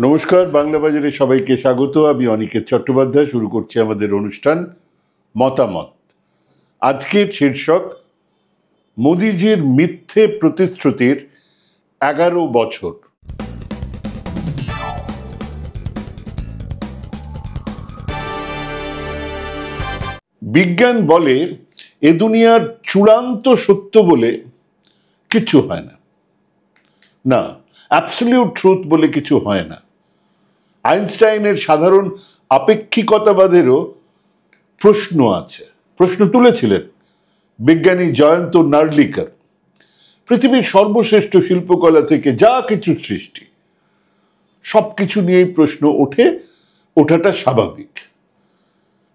নমস্কার, বাংলা বাজারে সবাইকে স্বাগত। আমি অনিকেত চট্টোপাধ্যায়। শুরু করছি আমাদের অনুষ্ঠান মতামত। আজকের শীর্ষক মোদিজির মিথ্যে প্রতিশ্রুতির 11 বছর। বিজ্ঞান বলে এ দুনিয়ার চূড়ান্ত সত্য বলে কিছু হয় না, না অ্যাবসলিউট ট্রুথ বলে কিছু হয় না। আইনস্টাইনের সাধারণ আপেক্ষিকতাবাদেরও প্রশ্ন আছে, প্রশ্ন তুলেছিলেন বিজ্ঞানী জয়ন্ত নার্লিকার। পৃথিবীর সর্বশ্রেষ্ঠ শিল্পকলা থেকে যা কিছু সৃষ্টি, সবকিছু নিয়েই প্রশ্ন ওঠাটা স্বাভাবিক।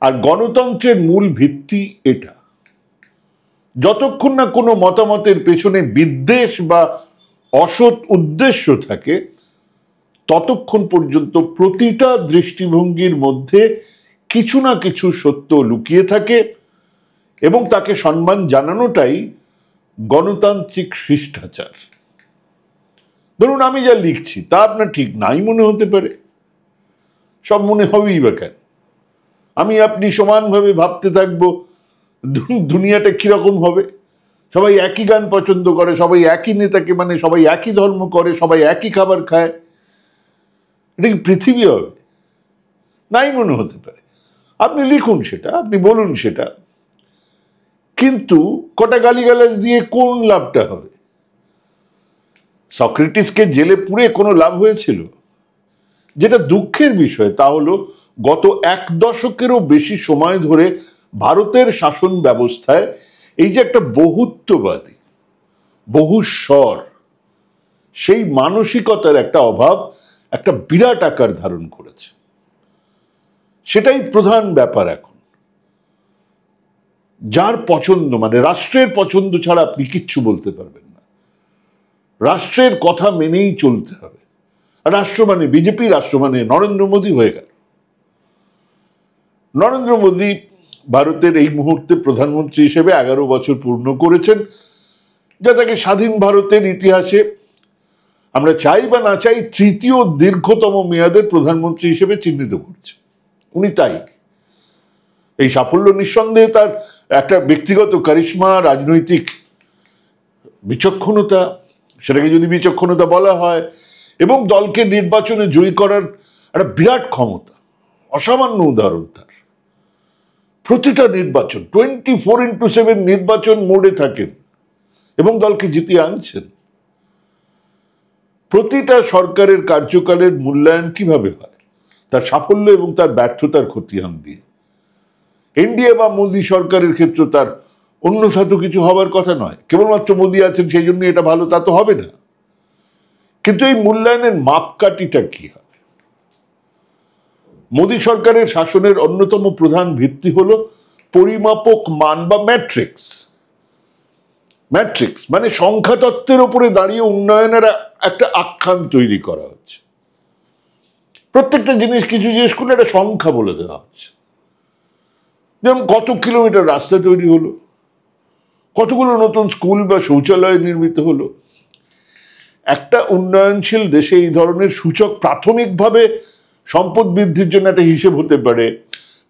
আর গণতন্ত্রের মূল ভিত্তি এটা। যতক্ষণ না কোনো মতামতের পেছনে বিদ্বেষ বা অসৎ উদ্দেশ্য থাকে, ততক্ষণ পর্যন্ত প্রতিটা দৃষ্টিভঙ্গির মধ্যে কিছু না কিছু সত্য লুকিয়ে থাকে এবং তাকে সম্মান জানানোটাই গণতান্ত্রিক শিষ্টাচার। ধরুন, আমি যা লিখছি তা আপনার ঠিক নাই মনে হতে পারে, সব মনে হবেই বা কেন? আমি আপনি সমানভাবে ভাবতে থাকবো দুনিয়াটা কিরকম হবে। সবাই একই গান পছন্দ করে, সবাই একই নেতাকে মানে, সবাই একই ধর্ম করে, সবাই একই খাবার খায়। এটা কি পৃথিবী হবে? নাই মনে হতে পারে। আপনি লিখুন সেটা, আপনি বলুন সেটা, কিন্তু কটা গালিগালাজ দিয়ে কোন লাভটা হবে? সক্রেটিসকে জেলে পুরে কোনো লাভ হয়েছিল? যেটা দুঃখের বিষয় তা হলো, গত 1 দশকেরও বেশি সময় ধরে ভারতের শাসন ব্যবস্থায় এই যে একটা বহুত্ববাদী, বহুস্বর, সেই মানসিকতার একটা অভাব একটা বিরাট আকার ধারণ করেছে। সেটাই প্রধান ব্যাপার এখন। যার পছন্দ মানে রাষ্ট্রের পছন্দ ছাড়া আপনি কিচ্ছু বলতে পারবেন না। রাষ্ট্রের কথা মেনেই চলতে হবে। রাষ্ট্র মানে বিজেপি, রাষ্ট্র মানে নরেন্দ্র মোদী হয়ে গেল। নরেন্দ্র মোদী ভারতের এই মুহূর্তে প্রধানমন্ত্রী হিসেবে 11 বছর পূর্ণ করেছেন, যা তাকে স্বাধীন ভারতের ইতিহাসে, আমরা চাই বা না চাই, তৃতীয় দীর্ঘতম মেয়াদের প্রধানমন্ত্রী হিসেবে চিহ্নিত করছে। উনি তাই। এই সাফল্য নিঃসন্দেহে তার একটা ব্যক্তিগত কারিশমা, রাজনৈতিক বিচক্ষণতা, সেটাকে যদি বিচক্ষণতা বলা হয়, এবং দলকে নির্বাচনে জয়ী করার একটা বিরাট ক্ষমতা, অসামান্য উদাহরণ তার। প্রতিটা নির্বাচন 24x7 নির্বাচন মোডে থাকেন এবং দলকে জিতিয়ে আনছেন। প্রতিটা সরকারের কার্যকালের মূল্যায়ন কিভাবে হয়? তার সাফল্য এবং তার ব্যর্থতার খতিয়ান দিয়ে। এনডিএ বা মোদী সরকারের ক্ষেত্রে তার অন্যথা তো কিছু হবার কথা নয়। কেবলমাত্র মোদী আছেন সেই জন্য এটা ভালো, তা তো হবে না। কিন্তু এই মূল্যায়নের মাপকাঠিটা কি হবে? মোদী সরকারের শাসনের অন্যতম প্রধান ভিত্তি হলো পরিমাপক মান বা ম্যাট্রিক্স। ম্যাট্রিক্স মানে সংখ্যাতত্ত্বের উপরে দাঁড়িয়ে উন্নয়নের একটা আখ্যান তৈরি করা হচ্ছে। প্রত্যেকটা জিনিস কিছু জিনিস করলে একটা সংখ্যা বলে দেওয়া হচ্ছে। যেমন কত কিলোমিটার রাস্তা তৈরি হলো, কতগুলো নতুন স্কুল বা শৌচালয় নির্মিত হলো। একটা উন্নয়নশীল দেশে এই ধরনের সূচক প্রাথমিকভাবে সম্পদ বৃদ্ধির জন্য একটা হিসেব হতে পারে,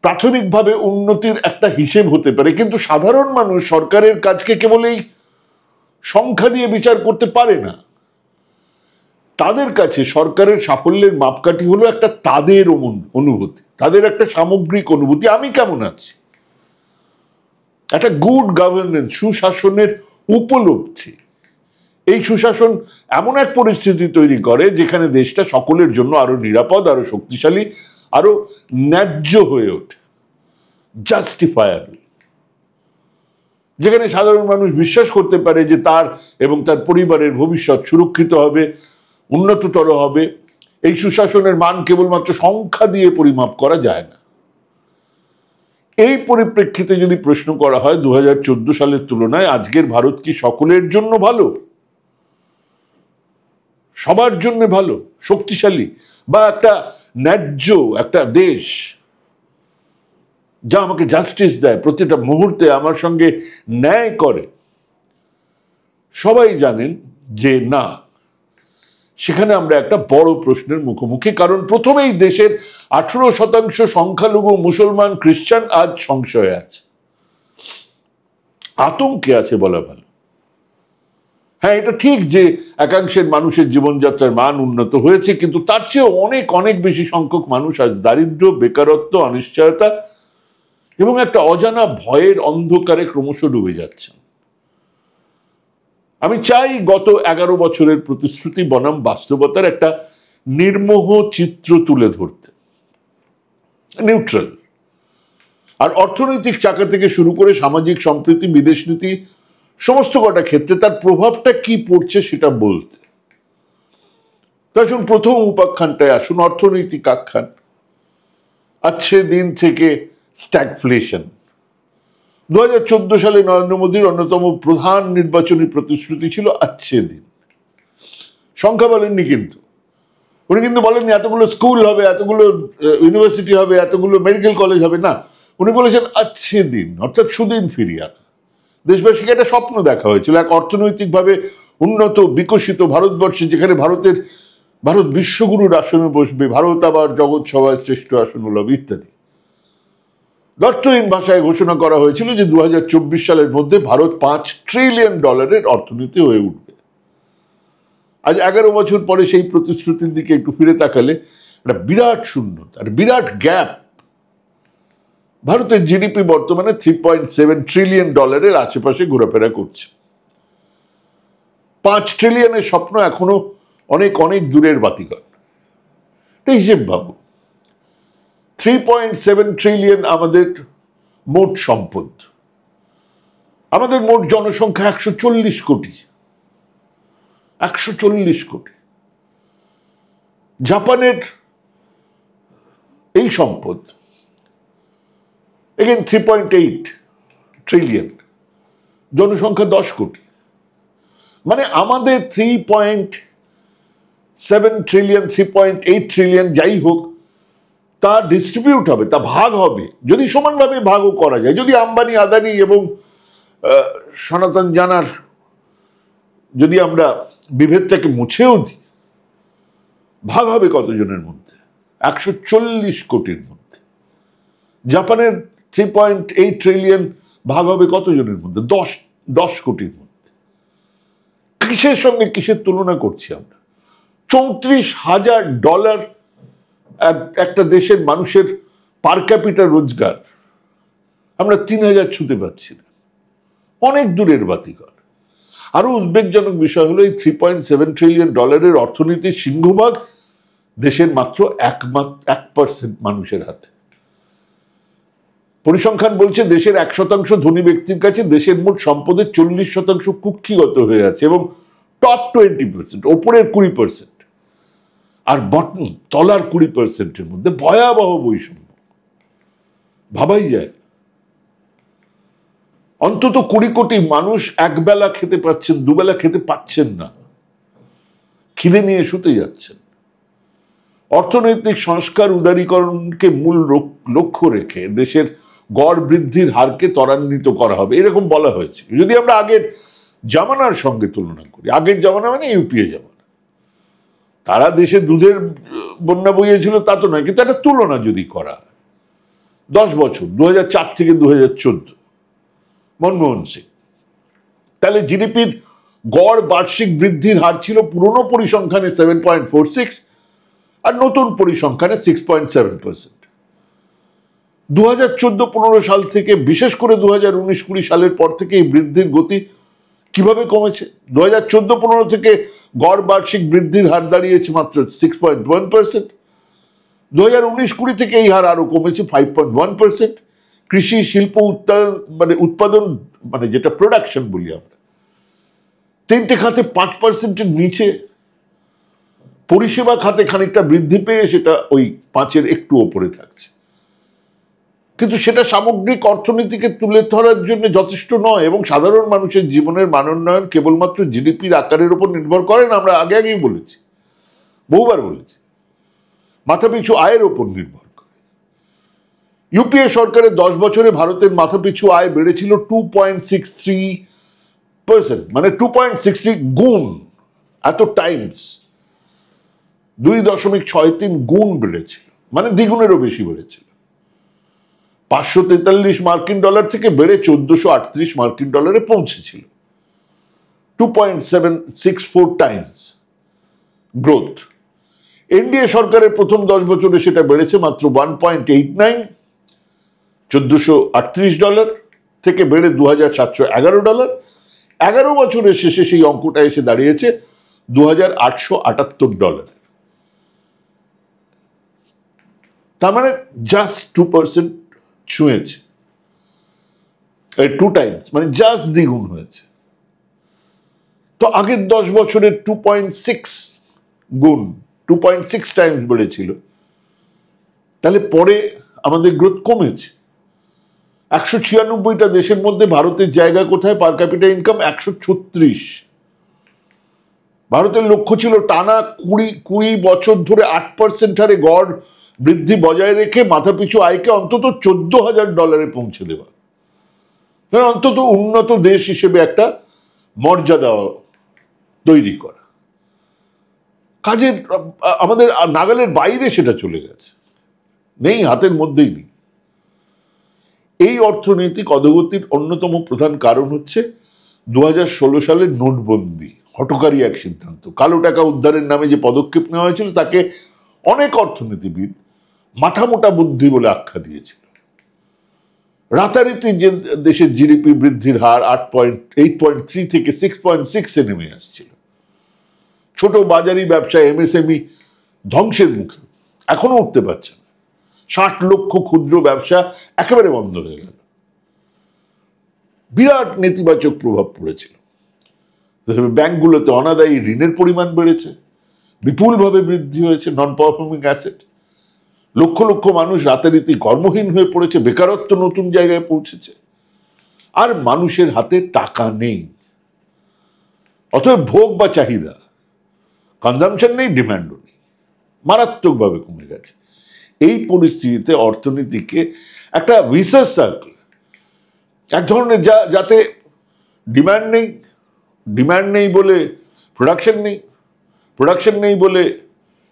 প্রাথমিকভাবে উন্নতির একটা হিসেব হতে পারে, কিন্তু সাধারণ মানুষ সরকারের কাজকে কেবল এই সংখ্যা দিয়ে বিচার করতে পারে না। তাদের কাছে সরকারের সাফল্যের মাপকাঠি হলো একটা তাদের অনুভূতি, তাদের একটা সামগ্রিক অনুভূতি, আমি কেমন আছি, একটা গুড গভর্নেন্স, সুশাসনের উপলব্ধি। এই সুশাসন এমন এক পরিস্থিতি তৈরি করে যেখানে দেশটা সকলের জন্য আরো নিরাপদ, আরো শক্তিশালী, আরো ন্যায্য হয়ে ওঠে, জাস্টিফায়াবল। যেখানে সাধারণ মানুষ বিশ্বাস করতে পারে যে তার এবং তার পরিবারের ভবিষ্যৎ সুরক্ষিত হবে, উন্নততর হবে। এই সুশাসনের মান কেবলমাত্র সংখ্যা দিয়ে পরিমাপ করা যায় না। এই পরিপ্রেক্ষিতে যদি প্রশ্ন করা হয় 2014 সালের তুলনায় আজকের ভারত কি সকলের জন্য ভালো, সবার জন্য ভালো, শক্তিশালী, বা একটা ন্যায্য একটা দেশ যা আমাকে জাস্টিস দেয়, প্রতিটা মুহূর্তে আমার সঙ্গে ন্যায় করে? সবাই জানেন যে না, সেখানে আমরা একটা বড় প্রশ্নের মুখোমুখি, কারণ প্রথমেই দেশের 18% সংখ্যালঘু মুসলমান খ্রিস্টান আজ সংশয়ে আছে, আতঙ্কে আছে বলা ভালো। হ্যাঁ, এটা ঠিক যে একাংশের মানুষের জীবনযাত্রার মান উন্নত হয়েছে, কিন্তু তার চেয়ে অনেক অনেক বেশি সংখ্যক মানুষ আজ দারিদ্র্য, বেকারত্ব, অনিশ্চয়তা এবং একটা অজানা ভয়ের অন্ধকারে ক্রমশ ডুবে যাচ্ছে। আমি চাই গত 11 বছরের প্রতিশ্রুতি বনাম বাস্তবতার একটা নির্মোহ চিত্র তুলে ধরতে, নিউট্রাল। আর অর্থনৈতিক চাকা থেকে শুরু করে সামাজিক সম্প্রীতি, বিদেশ নীতি, সমস্ত কটা ক্ষেত্রে তার প্রভাবটা কি পড়ছে সেটা বলতে। আসুন প্রথম উপাখ্যানটায় আসুন, অর্থনৈতিক আখ্যান। আজকে দিন থেকে স্ট্যাগফ্লেশন। 2014 সালে নরেন্দ্র মোদীর অন্যতম প্রধান নির্বাচনী প্রতিশ্রুতি ছিল আজকে দিন। সংখ্যা বলেননি কিন্তু, উনি কিন্তু বলেননি এতগুলো স্কুল হবে, এতগুলো ইউনিভার্সিটি হবে, এতগুলো মেডিকেল কলেজ হবে, না, উনি বলেছেন আজকে দিন, অর্থাৎ সুদিন ফিরিয়ে আনা। দেশবাসীকে একটা স্বপ্ন দেখা হয়েছিল, এক অর্থনৈতিকভাবে উন্নত বিকশিত ভারতবর্ষে, যেখানে ভারত বিশ্বগুরুর আসনে বসবে, ভারত আবার জগৎ সভায় শ্রেষ্ঠ আসন হবে ইত্যাদি। দর্থহীন ভাষায় ঘোষণা করা হয়েছিল যে 2024 সালের মধ্যে ভারত $5 ট্রিলিয়ন অর্থনীতি হয়ে উঠবে। আজ 11 বছর পরে সেই প্রতিশ্রুতির দিকে একটু ফিরে তাকালে একটা বিরাট শূন্যতা, বিরাট গ্যাপ। ভারতের জিডিপি বর্তমানে $3.7 ট্রিলিয়ন আশেপাশে ঘোরাফেরা করছে। 5 ট্রিলিয়নের স্বপ্ন এখনো অনেক অনেক দূরের বাতিঘর। হিসেব ভাবো, 3.7 ট্রিলিয়ন আমাদের মোট সম্পদ, আমাদের মোট জনসংখ্যা 140 কোটি। 140 কোটি। জাপানের এই সম্পদ এগেন 3.8 ট্রিলিয়ন, জনসংখ্যা 10 কোটি। মানে আমাদের 3.7 ট্রিলিয়ন, 3.8 ট্রিলিয়ন যাই হোক, তা ডিস্ট্রিবিউট হবে, তা ভাগ হবে, যদি সমানভাবে ভাগও করা যায়, যদি আম্বানি, আদানি এবং সনাতন জানার যদি আমরা বিভেদটাকে মুছেও দিই, ভাগ হবে কতজনের মধ্যে? 140 কোটির মধ্যে। জাপানের 3.8 ট্রিলিয়ন ভাগ হবে কতজনের মধ্যে? 10 কোটির মধ্যে। কিসের সঙ্গে কিসের তুলনা করছি আমরা? $34,000 একটা দেশের মানুষের পার ক্যাপিটা রোজগার, আমরা 3,000 ছুঁতে পারছি না, অনেক দূরের বাতিঘর। আরো উদ্বেগজনক বিষয় হলো এই $3.7 ট্রিলিয়ন অর্থনীতির সিংহভাগ দেশের মাত্র 1% মানুষের হাতে। পরিসংখ্যান বলছে দেশের 1% ধনী ব্যক্তির কাছে দেশের মোট সম্পদের 40% কুক্ষিগত হয়ে আছে, এবং টপ 20%, ওপরের 20% আর বটম তলার 20%-এর মধ্যে ভয়াবহ বৈষম্য। ভাবাই যায়, অন্তত 20 কোটি মানুষ একবেলা খেতে পাচ্ছেন, দুবেলা খেতে পাচ্ছেন না, খিদে নিয়ে শুতে যাচ্ছেন। অর্থনৈতিক সংস্কার, উদারীকরণকে মূল লক্ষ্য রেখে দেশের গড় বৃদ্ধির হারকে ত্বরান্বিত করা হবে, এরকম বলা হয়েছে। যদি আমরা আগের জামানার সঙ্গে তুলনা করি, আগের জামানা মানে ইউপিএ জামানা, তারা দেশে দুধের বন্যা বইয়েছিল তা তো নয়, কিন্তু একটা তুলনা যদি করা 10 বছর, 2004 থেকে 2014, মনমোহন সিং, তাহলে জিডিপির গড় বার্ষিক বৃদ্ধির হার ছিল পুরনো পরিসংখ্যানে 7.46 আর নতুন পরিসংখ্যানে 6.7%। 2014-15 সাল থেকে, বিশেষ করে 2019-20 সালের পর থেকে এই বৃদ্ধির গতি কিভাবে কমেছে? 2014-15 থেকে গড় বার্ষিক বৃদ্ধির হার দাঁড়িয়েছে মাত্র 6.1%। 2019-20 থেকে এই হার আরো কমেছে 5.1%। কৃষি, শিল্প, উৎপাদন মানে যেটা প্রোডাকশন বলি আমরা, 3টে খাতে 5%-এর নিচে। পরিষেবা খাতে খানিকটা বৃদ্ধি পেয়ে সেটা ওই 5-এর একটু ওপরে থাকছে, কিন্তু সেটা সামগ্রিক অর্থনীতিকে তুলে ধরার জন্য যথেষ্ট নয়, এবং সাধারণ মানুষের জীবনের মানোন্নয়ন কেবলমাত্র জিডিপির আকারের উপর নির্ভর করে না। আমরা আগেই বলেছি, বহুবার বলেছি, মাথাপিছু আয়ের উপর নির্ভর করে। ইউপিএ সরকারের 10 বছরে ভারতের মাথাপিছু আয় বেড়েছিল 2.63%, মানে 2.63 গুণ, এত টাইমস। 2.63 গুণ বেড়েছিল, মানে দ্বিগুণেরও বেশি বেড়েছিল। 543 মার্কিন ডলার থেকে বেড়ে 1438 মার্কিন ডলারে পৌঁছেছিল। 2.764 টাইমস গ্রোথ। এনডিএ সরকারের প্রথম 10 বছরে সেটা বেড়েছে মাত্র 1.89, 1438 ডলার থেকে বেড়ে 2711 ডলার। 11 বছরের শেষে সেই অঙ্কটা এসে দাঁড়িয়েছে 2878 ডলার। তার মানে জাস্ট 2% ছুঁয়েছে, 2 টাইমস, মানে জাস্ট দ্বিগুণ হয়েছে। তো আগের 10 বছরের 2.6 গুণ, 2.6 টাইমস বেড়েছিল। তাহলে পরে আমাদের গ্রোথ কমেছে। 196টা দেশের মধ্যে ভারতের জায়গা কোথায়? পার ক্যাপিটা ইনকাম 136। ভারতের লক্ষ্য ছিল টানা 20 বছর ধরে 8% হারে গড় বৃদ্ধি বজায় রেখে মাথাপিছু আয়কে অন্তত 14,000 ডলারে পৌঁছে দেওয়া, অন্তত উন্নত দেশ হিসেবে একটা মর্যাদা তৈরি করা। কাজের আমাদের নাগালের বাইরে সেটা চলে গেছে, নেই, হাতের মধ্যেই নেই। এই অর্থনৈতিক অধোগতির অন্যতম প্রধান কারণ হচ্ছে 2016 সালের নোটবন্দি, হঠকারী এক সিদ্ধান্ত। কালো টাকা উদ্ধারের নামে যে পদক্ষেপ নেওয়া হয়েছিল তাকে অনেক অর্থনীতিবিদ মাথামোটা বুদ্ধি বলে আখ্যা দিয়েছিল। রাতারাতি যে দেশের জিডিপি বৃদ্ধির হার 8.3 থেকে 6.6 নেমে আসছিল। ছোট বাজারি ব্যবসা, এমএসএমই ধ্বংসের মুখে, এখনো উঠতে পারছে না। 60 লক্ষ ক্ষুদ্র ব্যবসা একেবারে বন্ধ হয়ে গেল। বিরাট নেতিবাচক প্রভাব পড়েছিল। ব্যাংকগুলোতে অনাদায়ী ঋণের পরিমাণ বেড়েছে, বিপুলভাবে বৃদ্ধি হয়েছে non performing asset. Lakh lakh মানুষ রাতারাতি কর্মহীন হয়ে পড়েছে, বেকারত্ব নতুন জায়গায় পৌঁছেছে। আর মানুষের হাতে টাকা নেই, অতএব ভোগ বা চাহিদা, কনজামশন নেই, ডিমান্ডও নেই, মারাত্মকভাবে কমে গেছে। এই পরিস্থিতিতে অর্থনীতিকে একটা ভিসাস সার্কেল, এক ধরনের, যাতে ডিমান্ড নেই বলে প্রোডাকশন নেই, প্রোডাকশন নেই বলে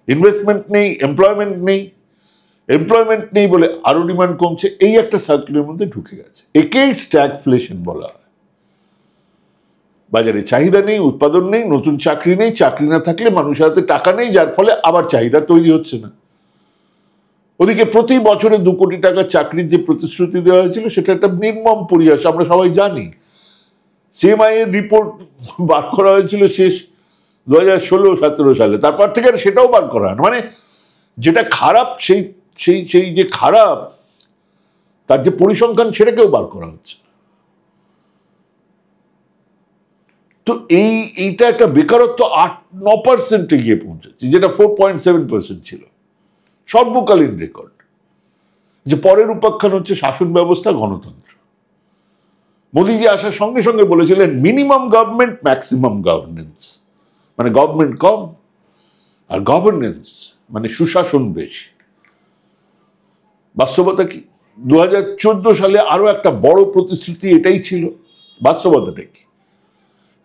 ইনভেস্টমেন্ট নেই, এমপ্লয়মেন্ট নেই বলে আরো ডিমান্ড কমছে। এই একটা সার্কেলের মধ্যে ঢুকে গেছে। একেই স্ট্যাগফ্লেশন বলা হয়। বাজারে চাহিদা নেই, উৎপাদন নেই, নতুন চাকরি নেই, চাকরি না থাকলে মানুষের হাতে টাকা নেই, যার ফলে আবার চাহিদা তৈরি হচ্ছে না। ওদিকে প্রতি বছরে 2 কোটি টাকার চাকরির যে প্রতিশ্রুতি দেওয়া হয়েছিল সেটা একটা নির্মম পরিহাস, আমরা সবাই জানি। সিএমআই এর রিপোর্ট বার করা হয়েছিল শেষ 2016-17 সালে, তারপর থেকে আর সেটাও বার করা হয়। মানে যেটা খারাপ, সেই যে খারাপ তার যে পরিসংখ্যান সেটাকেও বার করা হচ্ছে। তো এইটা একটা বেকারত্ব 8-9% গিয়ে পৌঁছেছে, যেটা 4.7% ছিল, সর্বকালীন রেকর্ড। যে পরের উপাখ্যান হচ্ছে শাসন ব্যবস্থা, গণতন্ত্র। মোদীজি আসার সঙ্গে সঙ্গে বলেছিলেন মিনিমাম গভর্নমেন্ট, ম্যাক্সিমাম গভর্নেন্স, মানে গভর্নমেন্ট কম আর গভর্নেন্স মানে সুশাসন বেশি। বাস্তবতা কি? 2014 সালে আরো একটা বড় প্রতিশ্রুতি এটাই ছিল। বাস্তবতাটা কি?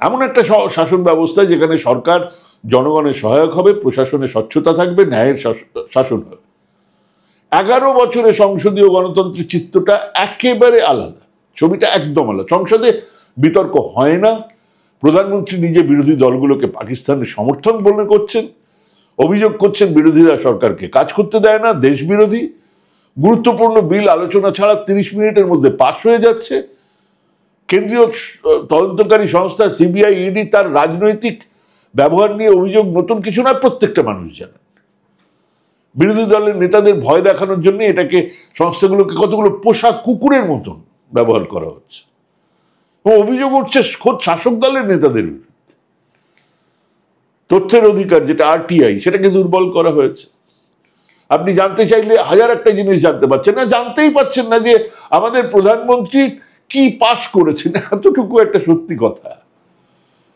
এমন একটা শাসন ব্যবস্থা যেখানে সরকার জনগণের সহায়ক হবে, প্রশাসনে স্বচ্ছতা থাকবে, ন্যায়ের শাসন হবে। 11 বছরে সংসদীয় গণতন্ত্রের চিত্রটা একেবারে আলাদা, ছবিটা একদম আলাদা। সংসদে বিতর্ক হয় না, প্রধানমন্ত্রী নিজে বিরোধী দলগুলোকে পাকিস্তানের সমর্থন মনে করছেন, অভিযোগ করছেন বিরোধীরা সরকারকে কাজ করতে দেয় না, দেশ বিরোধী। গুরুত্বপূর্ণ বিল আলোচনা ছাড়া 30 মিনিটের মধ্যে পাশ হয়ে যাচ্ছে। কেন্দ্রীয় তদন্তকারী সংস্থা সিবিআই, ইডি তার রাজনৈতিক ব্যবহার নিয়ে অভিযোগ নতুন কিছু নয়, প্রত্যেকটা মানুষ জানেন। বিরোধী দলের নেতাদের ভয় দেখানোর জন্য এটাকে, সংস্থাগুলোকে কতগুলো পোষা কুকুরের মতন ব্যবহার করা হচ্ছে। অভিযোগ উঠছে খোদ শাসক দলের নেতাদের বিরুদ্ধে। তথ্যের অধিকার, যেটা আরটিআই, সেটাকে দুর্বল করা হয়েছে। আপনি জানতে চাইলে হাজার একটা জিনিস জানতে পারছেন না, জানতেই পারছেন না যে আমাদের প্রধানমন্ত্রী কি পাশ করেছেন, এতটুকু একটা সত্যি কথা।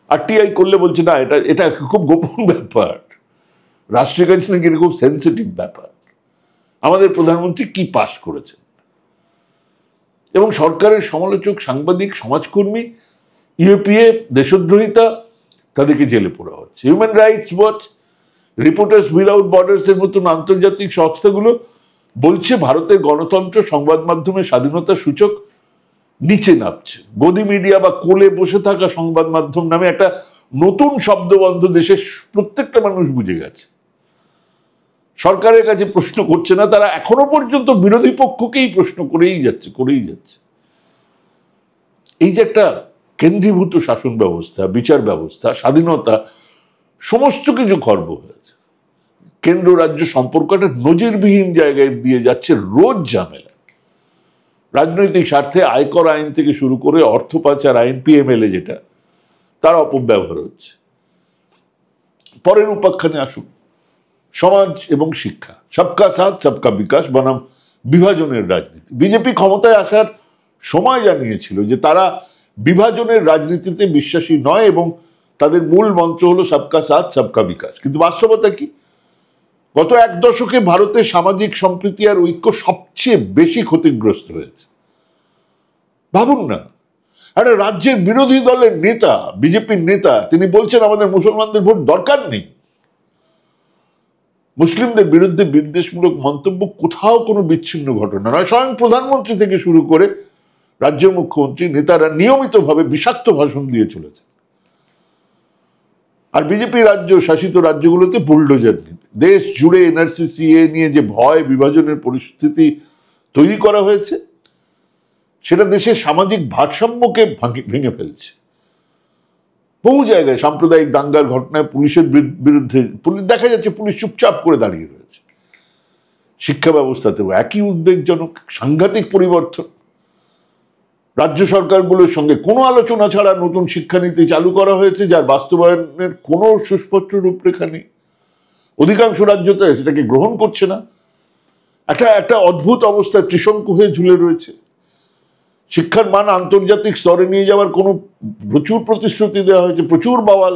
আরটিআই করলে বলছে না, এটা খুব গোপন ব্যাপার, রাষ্ট্রের কাছে নাকি খুব সেন্সিটিভ ব্যাপার, আমাদের প্রধানমন্ত্রী কি পাশ করেছেন। এবং সরকারের সমালোচক, সাংবাদিক, সমাজকর্মী, ইউপিএ, দেশদ্রোহিতা, তাদেরকে জেলে পোড়া হচ্ছে। Human rights watch reporters without borders এর মতন আন্তর্জাতিক সংস্থাগুলো বলছে ভারতের গণতন্ত্র, সংবাদ মাধ্যমের স্বাধীনতার সূচক নিচে নামছে। গদি মিডিয়া বা কোলে বসে থাকা সংবাদ মাধ্যম নামে একটা নতুন শব্দবন্ধ দেশের প্রত্যেকটা মানুষ বুঝে গেছে। সরকারের কাছে প্রশ্ন করছে না, তারা এখনো পর্যন্ত বিরোধী পক্ষকেই প্রশ্ন করেই যাচ্ছে। এই যে একটা কেন্দ্রীভূত শাসন ব্যবস্থা, বিচার ব্যবস্থা, স্বাধীনতা, সমস্ত কিছু খর্ব হয়েছে। কেন্দ্র রাজ্য সম্পর্ক একটা নজিরবিহীন জায়গায় দিয়ে যাচ্ছে, রোজ ঝামেলা। রাজনৈতিক স্বার্থে আয়কর আইন থেকে শুরু করে অর্থ পাচার আইন, পিএমএলএ যেটা, তার অপব্যবহার হচ্ছে। পরের উপাখ্যানে আসুন, সমাজ এবং শিক্ষা, সবকা সাথ সবকা বিকাশ বনাম বিভাজনের রাজনীতি। বিজেপি ক্ষমতায় আসার সময় জানিয়েছিল যে তারা বিভাজনের রাজনীতিতে বিশ্বাসী নয় এবং তাদের মূল মন্ত্র হলো সবকা সাথ সবকা বিকাশ। কিন্তু বাস্তবতা কি? গত এক দশকে ভারতের সামাজিক সম্প্রীতি আর ঐক্য সবচেয়ে বেশি ক্ষতিগ্রস্ত হয়েছে। ভাবুন না, একটা রাজ্যের বিরোধী দলের নেতা, বিজেপির নেতা, তিনি বলছেন আমাদের মুসলমানদের ভোট দরকার নেই। মুসলিমদের বিরুদ্ধে বিদ্বেষমূলক মন্তব্য কোথাও কোনো বিচ্ছিন্ন ঘটনা নয়। স্বয়ং প্রধানমন্ত্রী থেকে শুরু করে রাজ্য মুখ্যমন্ত্রী, নেতারা নিয়মিতভাবে বিষাক্ত ভাষণ দিয়ে চলেছে। আর বিজেপি রাজ্য শাসিত রাজ্যগুলোতে বুলডোজার নীতি। দেশ জুড়ে এনআরসি সিএ নিয়ে যে ভয় বিভাজনের পরিস্থিতি তৈরি করা হয়েছে, সেটা দেশের সামাজিক ভারসাম্যকে ভেঙে ফেলছে। বহু জায়গায় সাম্প্রদায়িক দাঙ্গার ঘটনায় পুলিশের বিরুদ্ধে দেখা যাচ্ছে পুলিশ চুপচাপ করে দাঁড়িয়ে রয়েছে। শিক্ষা ব্যবস্থাতেও একই উদ্বেগজনক সাংঘাতিক পরিবর্তন। রাজ্য সরকারগুলোর সঙ্গে কোনো আলোচনা ছাড়া নতুন শিক্ষানীতি চালু করা হয়েছে, যার বাস্তবায়নের কোনো সুস্পষ্ট রূপরেখা নেই। অধিকাংশ রাজ্য তো সেটাকে গ্রহণ করছে না। একটা অদ্ভুত অবস্থা ত্রিশঙ্কু হয়ে ঝুলে রয়েছে। শিক্ষার মান আন্তর্জাতিক স্তরে নিয়ে যাওয়ার কোনো প্রচুর প্রতিশ্রুতি দেওয়া হয়েছে, প্রচুর বাওয়াল।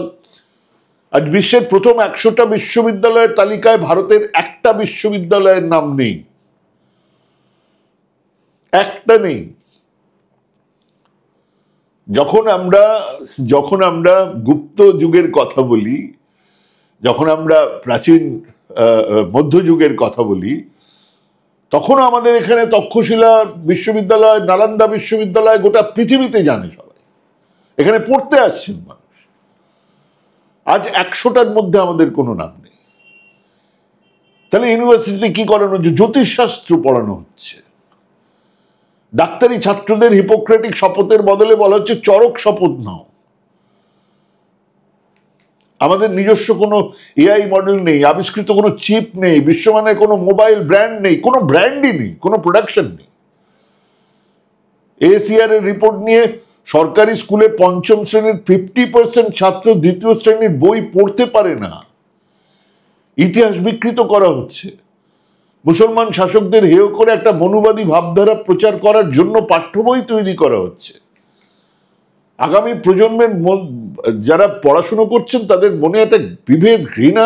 আজ বিশ্বের প্রথম 100টা বিশ্ববিদ্যালয়ের তালিকায় ভারতের একটা বিশ্ববিদ্যালয়ের নাম নেই, একটা নেই। যখন আমরা গুপ্ত যুগের কথা বলি, যখন আমরা প্রাচীন মধ্যযুগের কথা বলি, তখন আমাদের এখানে তক্ষশিলা বিশ্ববিদ্যালয়, নালন্দা বিশ্ববিদ্যালয় গোটা পৃথিবীতে জানে সবাই, এখানে পড়তে আসছেন মানুষ। আজ 100টার মধ্যে আমাদের কোনো নাম নেই। তাহলে ইউনিভার্সিটিতে কি করানো হচ্ছে? জ্যোতিষশাস্ত্র পড়ানো হচ্ছে। ডাক্তারি ছাত্রদের হিপোক্রেটিক শপথের বদলে বলা হচ্ছে চরক শপথ নাও। আমাদের নিজস্ব কোনো এআই মডেল নেই, আবিষ্কৃত কোনো চিপ নেই, বিশ্বমানের কোনো মোবাইল ব্র্যান্ড নেই, কোনো ব্র্যান্ডই নেই, কোনো প্রোডাকশন নেই। এসিআর এর রিপোর্ট নিয়ে সরকারি স্কুলে পঞ্চম শ্রেণীর 50% ছাত্র দ্বিতীয় শ্রেণীর বই পড়তে পারে না। ইতিহাস বিকৃত করা হচ্ছে। মুসলমান শাসকদের হেয় করে একটা মনুবাদী ভাবধারা প্রচার করার জন্য পাঠ্য বই তৈরি করা হচ্ছে। আগামী প্রজন্মের যারা পড়াশুনো করছেন তাদের মনে একটা বিভেদ, ঘৃণা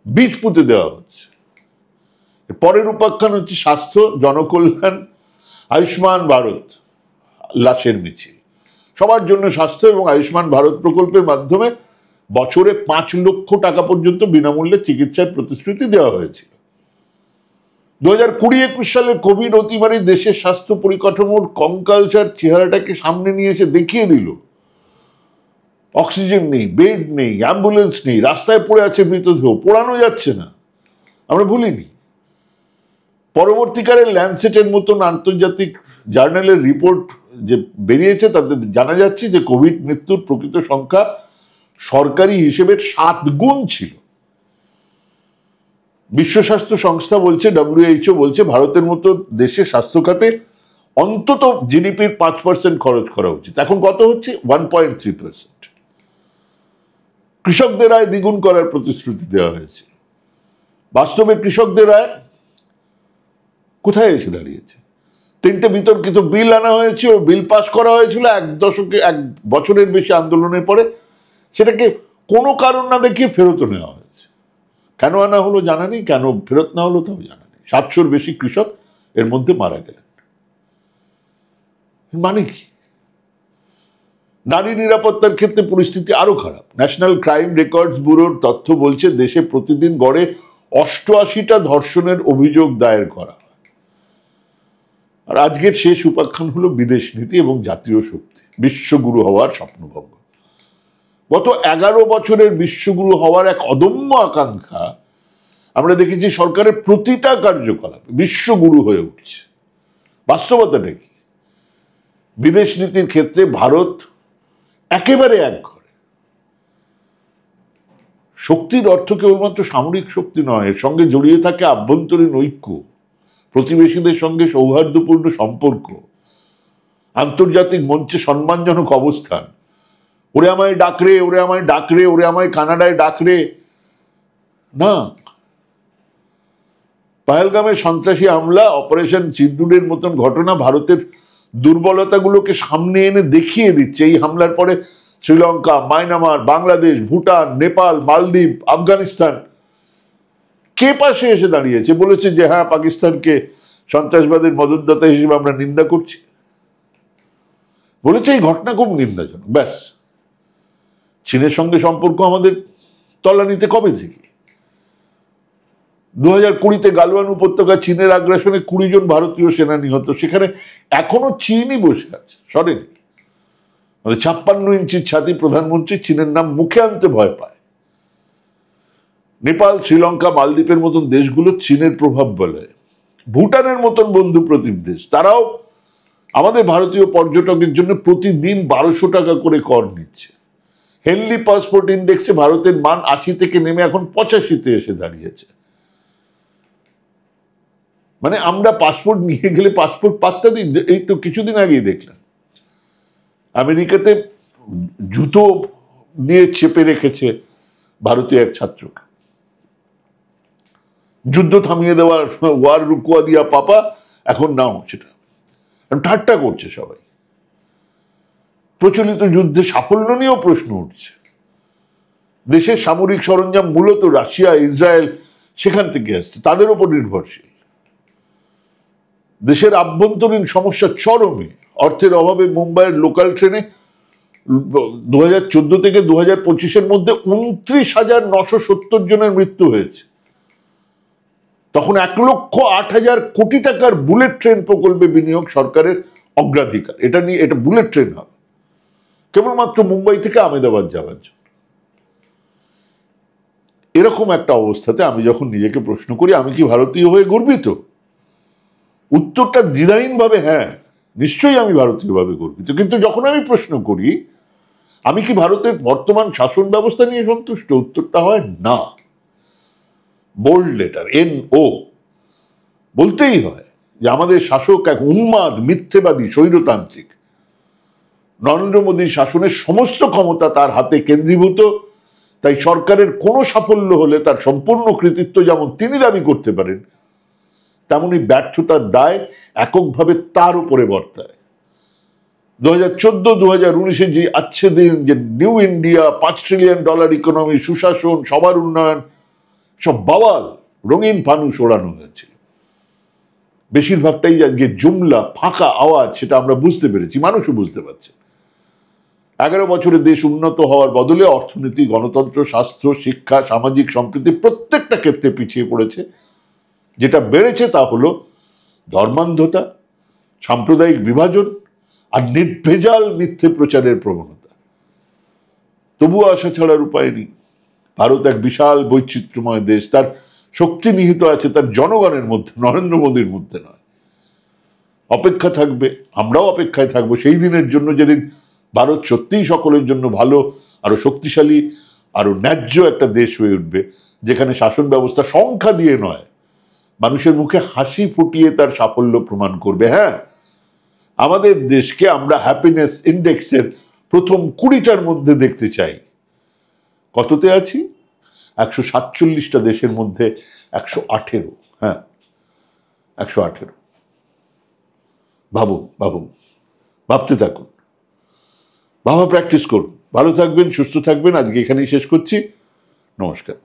বীজ পুঁতে দেওয়া হচ্ছে। পরের উপাখ্যান হচ্ছে স্বাস্থ্য, জনকল্যাণ, আয়ুষ্মান ভারত, লাশের মিছিল। সবার জন্য স্বাস্থ্য এবং আয়ুষ্মান ভারত প্রকল্পের মাধ্যমে বছরে 5 লক্ষ টাকা পর্যন্ত বিনামূল্যে চিকিৎসার প্রতিশ্রুতি দেওয়া হয়েছিল। 2020-21 সালে কোভিড অতিমারি দেশের স্বাস্থ্য পরিকাঠামোর কঙ্কালসার চেহারাটাকে সামনে নিয়ে এসে দেখিয়ে দিল। অক্সিজেন নেই, বেড নেই, অ্যাম্বুলেন্স নেই, রাস্তায় পড়ে আছে মৃতদেহ, পোড়ানো যাচ্ছে না। আমরা ভুলিনি। পরবর্তীকালে ল্যান্ডসেটের মতন আন্তর্জাতিক জার্নালের রিপোর্ট যে বেরিয়েছে, তাতে জানা যাচ্ছে যে কোভিড মৃত্যুর প্রকৃত সংখ্যা সরকারি হিসেবে 7 গুণ ছিল। বিশ্ব স্বাস্থ্য সংস্থা বলছে, WHO বলছে, ভারতের মতো দেশে স্বাস্থ্য খাতে অন্তত জিডিপির 5% খরচ করা উচিত। এখন কত হচ্ছে? 1.3%। কৃষকদের আয় দ্বিগুণ করার প্রতিশ্রুতি দেওয়া হয়েছে। বাস্তবে কৃষকদের আয় কোথায় এসে দাঁড়িয়েছে? 3টে বিতর্কিত বিল আনা হয়েছে ও বিল পাস করা হয়েছিল 1 বছরের বেশি আন্দোলনের পরে। সেটাকে কোনো কারণ না দেখিয়ে ফেরত নেওয়া হয়েছে। কেন আনা হলো জানা নেই, কেন ফেরত না হলো তাও জানা নেই। 700-র বেশি কৃষক এর মধ্যে মারা গেলেন। মানে কি? নারী নিরাপত্তার ক্ষেত্রে পরিস্থিতি আরো খারাপ। ন্যাশনাল ক্রাইম রেকর্ডস ব্যুরোর তথ্য বলছে দেশে প্রতিদিন গড়ে 88টা ধর্ষণের অভিযোগ দায়ের করা হয়। আর আজকের শেষ উপাখ্যান হলো বিদেশ নীতি এবং জাতীয় শক্তি, বিশ্বগুরু হওয়ার স্বপ্নভঙ্গ। গত 11 বছরের বিশ্বগুরু হওয়ার এক অদম্য আকাঙ্ক্ষা আমরা দেখেছি সরকারের প্রতিটা কার্যকলাপে বিশ্বগুরু হয়ে উঠছে। বাস্তবতাটা কি? বিদেশ নীতির ক্ষেত্রে ভারত একেবারে একঘরে। শক্তির অর্থ কেবলমাত্র সামরিক শক্তি নয়, এর সঙ্গে জড়িয়ে থাকে আভ্যন্তরীণ ঐক্য, প্রতিবেশীদের সঙ্গে সৌহার্দ্যপূর্ণ সম্পর্ক, আন্তর্জাতিক মঞ্চে সম্মানজনক অবস্থান। ওরে আমায় ডাকরে, ওরে আমায় ডাকরে, ওরে আমায় কানাডায় ডাকরে না। পহেলগামে সন্ত্রাসী হামলা, অপারেশন সিন্দুরের মতন ঘটনা ভারতের দুর্বলতাগুলোকে সামনে এনে দেখিয়ে দিচ্ছে। এই হামলার পরে শ্রীলঙ্কা, মায়ানমার, বাংলাদেশ, ভুটান, নেপাল, মালদ্বীপ, আফগানিস্তান কে পাশে এসে দাঁড়িয়েছে, বলেছে যে হ্যাঁ, পাকিস্তানকে সন্ত্রাসবাদের মদতদাতা হিসেবে আমরা নিন্দা করছি। বলেছে এই ঘটনা খুব নিন্দাজনক। ব্যাস। চীনের সঙ্গে সম্পর্ক আমাদের তলানিতে কবে থেকে? 2020-তে গালওয়ান উপত্যকা চীনের আগ্রাসনে 20 জন ভারতীয় সেনা নিহত। সেখানে এখনো চীনই বসে আছে, সরেনি। 56 ইঞ্চির ছাতি প্রধানমন্ত্রী চীনের নাম মুখে আনতে ভয় পায়। নেপাল, শ্রীলঙ্কা, মালদ্বীপের মতন দেশগুলো চীনের প্রভাব বলে। ভুটানের মতন বন্ধু প্রতিম দেশ, তারাও আমাদের ভারতীয় পর্যটকের জন্য প্রতিদিন 1200 টাকা করে কর নিচ্ছে। হেনলি পাসপোর্ট ইন্ডেক্সে ভারতের মান 80 থেকে নেমে এখন 85-তে এসে দাঁড়িয়েছে। মানে আমরা পাসপোর্ট নিয়ে গেলে পাসপোর্ট পাত্তা দিই। এই তো কিছুদিন আগেই দেখলাম আমেরিকাতে জুতো দিয়ে চেপে রেখেছে ভারতীয় এক ছাত্রকে। যুদ্ধ থামিয়ে দেওয়ার ওয়ার রুকুয়া দিয়া পাপা, এখন নাও সেটা ঠাট্টা করছে সবাই। প্রচলিত যুদ্ধে সাফল্য নিয়েও প্রশ্ন উঠছে। দেশের সামরিক সরঞ্জাম মূলত রাশিয়া, ইসরায়েল সেখান থেকে আসছে, তাদের উপর নির্ভরশীল। দেশের আভ্যন্তরীণ সমস্যা চরমে। অর্থের অভাবে মুম্বাইয়ের লোকাল ট্রেনে 2014 থেকে 2025-এর মধ্যে 29,970 জনের মৃত্যু হয়েছে। তখন 1,08,000 কোটি টাকার বুলেট ট্রেন প্রকল্পে বিনিয়োগ সরকারের অগ্রাধিকার। এটা নিয়ে, এটা বুলেট ট্রেন হবে কেবলমাত্র মুম্বাই থেকে আহমেদাবাদ যাওয়ার জন্য। এরকম একটা অবস্থাতে আমি যখন নিজেকে প্রশ্ন করি আমি কি ভারতীয় হয়ে গর্বিত, উত্তরটা দ্বিধাহীন ভাবে হ্যাঁ, নিশ্চয়ই আমি ভারতীয় ভাবে গর্বিত। কিন্তু যখন আমি প্রশ্ন করি আমি কি ভারতের বর্তমান শাসন ব্যবস্থা নিয়ে সন্তুষ্ট, উত্তরটা হয় না। Bold letter, NO। বলতেই হয় যে আমাদের শাসক এক উন্মাদ, মিথ্যেবাদী, স্বৈরতান্ত্রিক। নরেন্দ্র মোদীর শাসনের সমস্ত ক্ষমতা তার হাতে কেন্দ্রীভূত। তাই সরকারের কোনো সাফল্য হলে তার সম্পূর্ণ কৃতিত্ব যেমন তিনি দাবি করতে পারেন, তেমনি ব্যর্থতার দায় এককভাবে তার উপরে বর্তায়। 2014-2019-এ যে আচ্ছে দিন, যে নিউ ইন্ডিয়া, $5 ট্রিলিয়ন ইকোনমি, সুশাসন, সবার উন্নয়ন, সব বাওয়াল রঙিন ফানুস ওড়ানো হয়েছিল। বেশিরভাগটাই আজকে জুমলা, ফাঁকা আওয়াজ, সেটা আমরা বুঝতে পেরেছি, মানুষও বুঝতে পারছে। 11 বছরে দেশ উন্নত হওয়ার বদলে অর্থনীতি, গণতন্ত্র, স্বাস্থ্য, শিক্ষা, সামাজিক সম্প্রীতি প্রত্যেকটা ক্ষেত্রে পিছিয়ে পড়েছে। যেটা বেড়েছে তা হলো ধর্মান্ধতা, সাম্প্রদায়িক বিভাজন আর নির্ভেজাল মিথ্যে প্রচারের প্রবণতা। তবুও আশা ছাড়ার উপায় নেই। ভারত এক বিশাল বৈচিত্র্যময় দেশ। তার শক্তি নিহিত আছে তার জনগণের মধ্যে, নরেন্দ্র মোদীর মধ্যে নয়। অপেক্ষা থাকবে, আমরাও অপেক্ষায় থাকবো সেই দিনের জন্য যেদিন ভারত সত্যিই সকলের জন্য ভালো, আরো শক্তিশালী, আরো ন্যায্য একটা দেশ হয়ে উঠবে, যেখানে শাসন ব্যবস্থা সংখ্যা দিয়ে নয়, মানুষের মুখে হাসি ফুটিয়ে তার সাফল্য প্রমাণ করবে। হ্যাঁ, আমাদের দেশকে আমরা হ্যাপিনেস ইন্ডেক্সের প্রথম 20টার মধ্যে দেখতে চাই। কততে আছি? 147টা দেশের মধ্যে 118। হ্যাঁ, 118। ভাবুন, ভাবুন, ভাবতে থাকুন, ভাবা প্র্যাকটিস করুন। ভালো থাকবেন, সুস্থ থাকবেন। আজকে এখানেই শেষ করছি। নমস্কার।